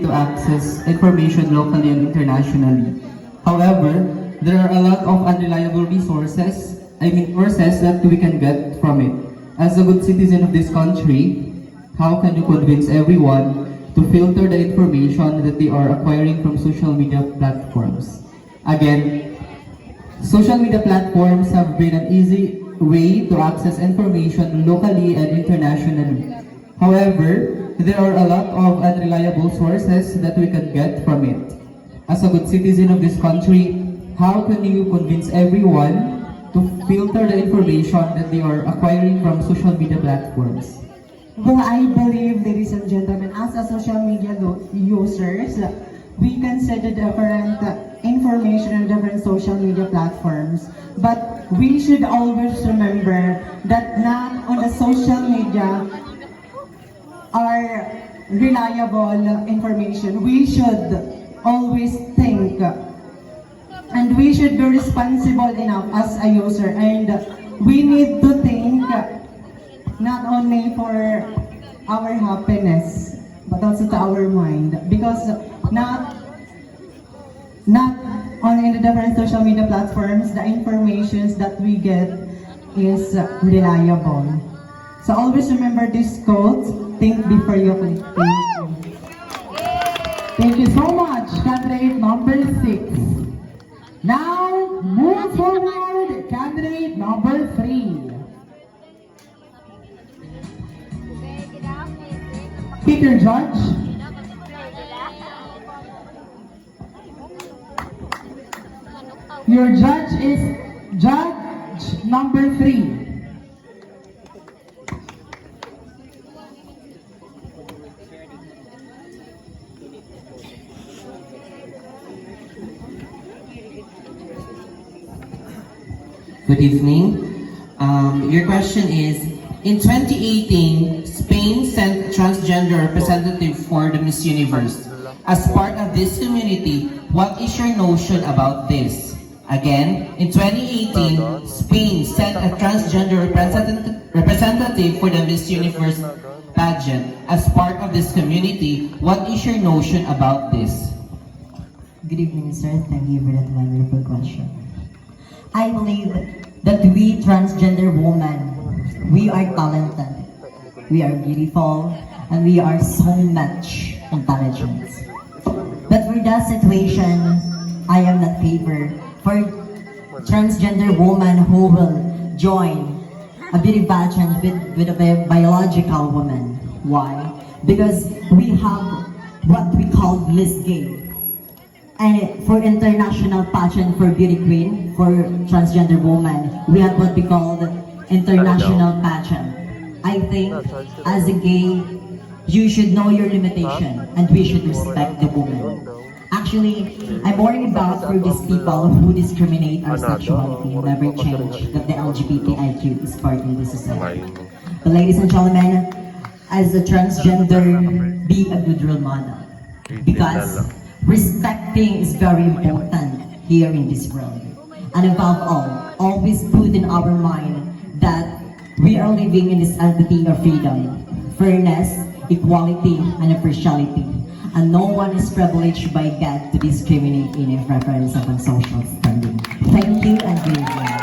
to access information locally and internationally. However, there are a lot of unreliable sources that we can get from it. As a good citizen of this country, how can you convince everyone to filter the information that they are acquiring from social media platforms? Again, social media platforms have been an easy way to access information locally and internationally. However, there are a lot of unreliable sources that we can get from it. As a good citizen of this country, how can you convince everyone to filter the information that they are acquiring from social media platforms? Well, I believe, ladies and gentlemen, as a social media users, we can see the different information on different social media platforms. But we should always remember that not on the social media are reliable information. We should always think and we should be responsible enough as a user, and we need to think not only for our happiness but also to our mind, because not only in the different social media platforms the informations that we get is reliable. So always remember this quote: think before you click. Thank you so much, candidate number 6. Now, move forward, candidate number 3. Pick your judge. Your judge is judge number 3. Good evening. Your question is, in 2018, Spain sent a transgender representative for the Miss Universe. As part of this community, what is your notion about this? Again, in 2018, Spain sent a transgender representative for the Miss Universe pageant. As part of this community, what is your notion about this? Good evening, sir. Thank you for that wonderful question. I believe that we transgender women, we are talented, we are beautiful, and we are so much intelligent. But for that situation, I am not favor for transgender woman who will join a beauty pageant with a biological woman. Why? Because we have what we call Miss Gay. And for international pageant for beauty queen, for transgender woman, we have what we call the international pageant. I think as a gay, you should know your limitation and we should respect the woman. Actually, I'm worried about for these people who discriminate our sexuality and never change that the LGBTIQ is part of the society. But ladies and gentlemen, as a transgender, be a good role model. Because respecting is very important here in this world. And above all, always put in our mind that we are living in this entity of freedom, fairness, equality, and impartiality. And no one is privileged by God to discriminate in a preference of a social standing. Thank you and good evening.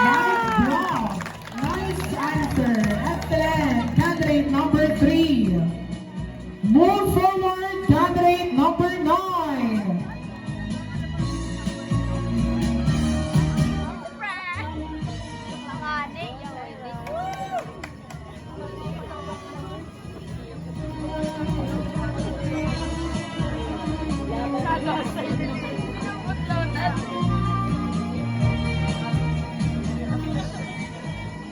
Nice job. Nice answer. Excellent. Candidate number 3. Move forward, candidate number 9.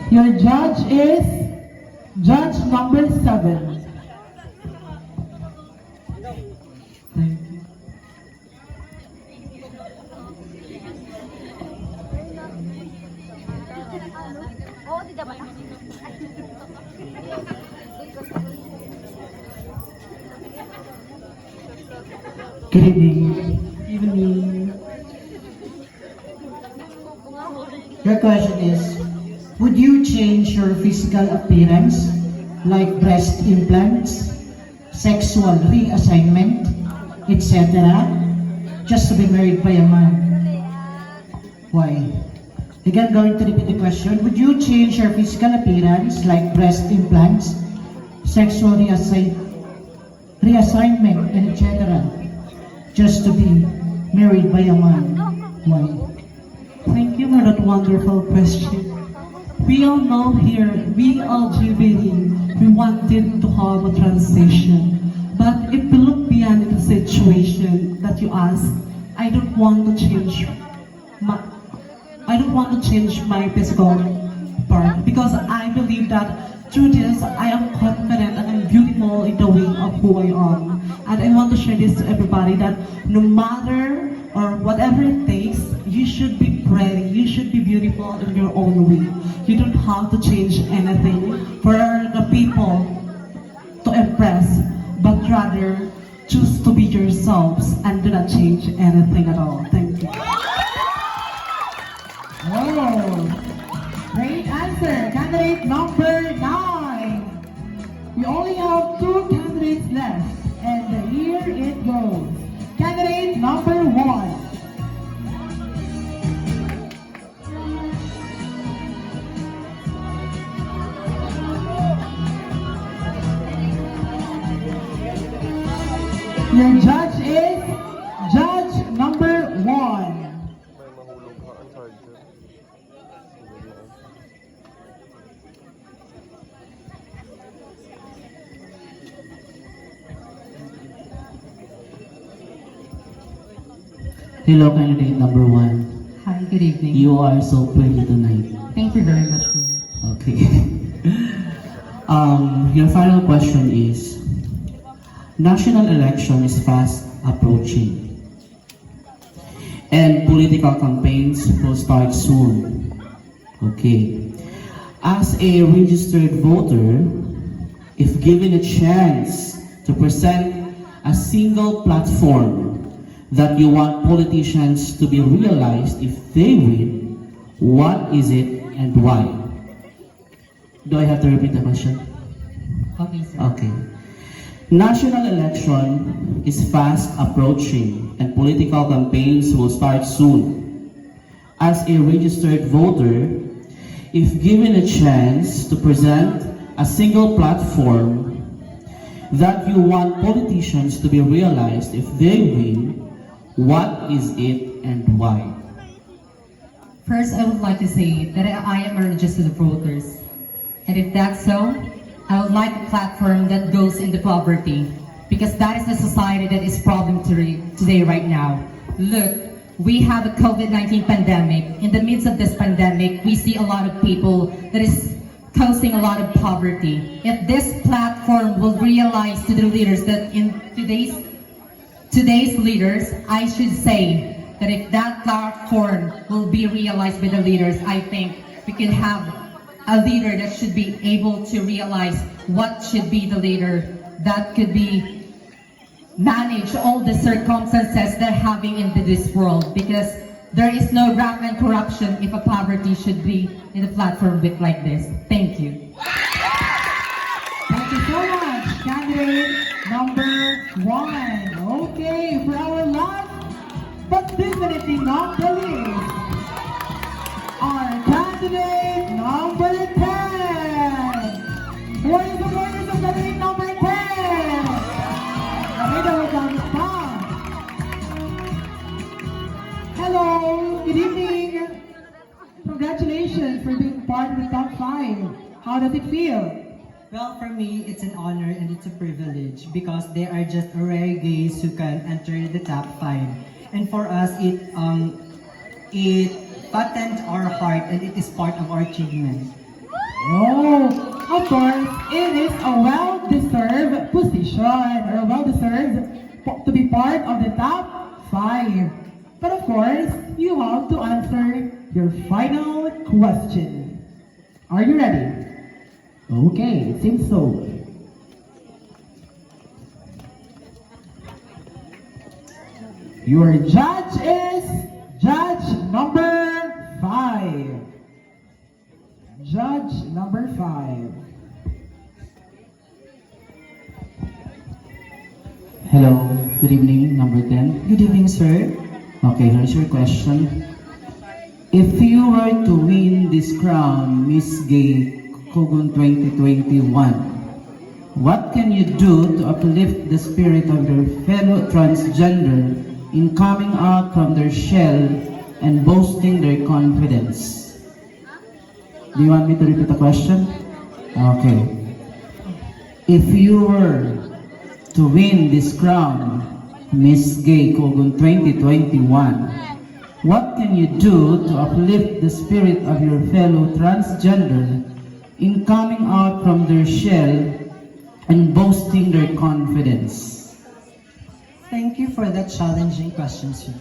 Your judge is judge number 7. Thank you. Good evening. Your question is, would you change your physical appearance, like breast implants, sexual reassignment, etc., just to be married by a man? Why? Again, going to repeat the question. Would you change your physical appearance like breast implants, sexual reassignment, and etc., just to be married by a man? Why? Thank you for that wonderful question. We all know here, we LGBT, we wanted to have a transition. But if we look beyond the situation that you ask, I don't want to change my physical part, because I believe that through this, I am confident and I'm beautiful in the way of who I am. And I want to share this to everybody that no matter or whatever it takes, you should be pretty, you should be beautiful in your own way. You don't have to change anything for the people to impress, but rather choose to be yourselves and do not change anything at all. Thank you. Oh, great answer. Candidate number 9. We only have 2 candidates left, and here it goes. Candidate number 1. Your judge is judge number 1. Hello, candidate number 1. Hi, good evening. You are so pretty tonight. Thank you very much for Okay. Your final question is, national election is fast approaching and political campaigns will start soon. Okay. As a registered voter, if given a chance to present a single platform that you want politicians to be realized if they win, what is it and why? Do I have to repeat the question? Okay, sir. Okay. National election is fast approaching and political campaigns will start soon. As a registered voter, if given a chance to present a single platform that you want politicians to be realized if they win, what is it and why? First, I would like to say that I am a registered voter. And if that's so, I would like a platform that goes into poverty, because that is the society that is problem today right now. Look, we have a COVID-19 pandemic. In the midst of this pandemic, we see a lot of people that is causing a lot of poverty. If this platform will realize to the leaders that in today's leaders, I should say that if that platform will be realized by the leaders, I think we can have a leader that should be able to realize what should be the leader that could be manage all the circumstances they're having into this world, because there is no rampant corruption if a poverty should be in a platform like this. Thank you. Thank you so much, candidate number 1. Okay, for our last, but definitely not the least, our candidate number 10. Who is the voice of candidate number 10? Hello, good evening. Congratulations for being part of the top 5. How does it feel? Well, for me, it's an honor and it's a privilege because they are just rare gays who can enter the top 5. And for us, it patents our heart and it is part of our achievement. Oh, of course, it is a well-deserved position, or well-deserved to be part of the top 5. But of course, you have to answer your final question. Are you ready? Okay, it seems so. Your judge is judge number 5. Judge number 5. Hello, good evening, number 10. Good evening, sir. Okay, here's your question. If you were to win this crown, Miss Gay Cogon 2021, what can you do to uplift the spirit of your fellow transgender in coming out from their shell and boasting their confidence? Do you want me to repeat the question? Okay. If you were to win this crown, Miss Gay Cogon 2021, what can you do to uplift the spirit of your fellow transgender in coming out from their shell and boasting their confidence? Thank you for that challenging question, sir.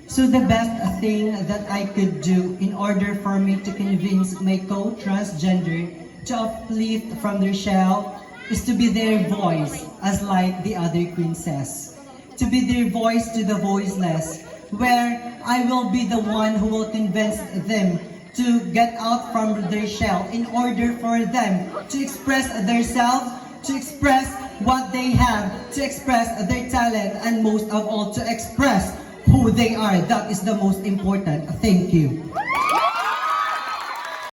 So the best thing that I could do in order for me to convince my co-transgender to uplift from their shell is to be their voice, as like the other queen says. To be their voice to the voiceless, where I will be the one who will convince them to get out from their shell in order for them to express themselves, to express what they have, to express their talent, and most of all, to express who they are. That is the most important. Thank you.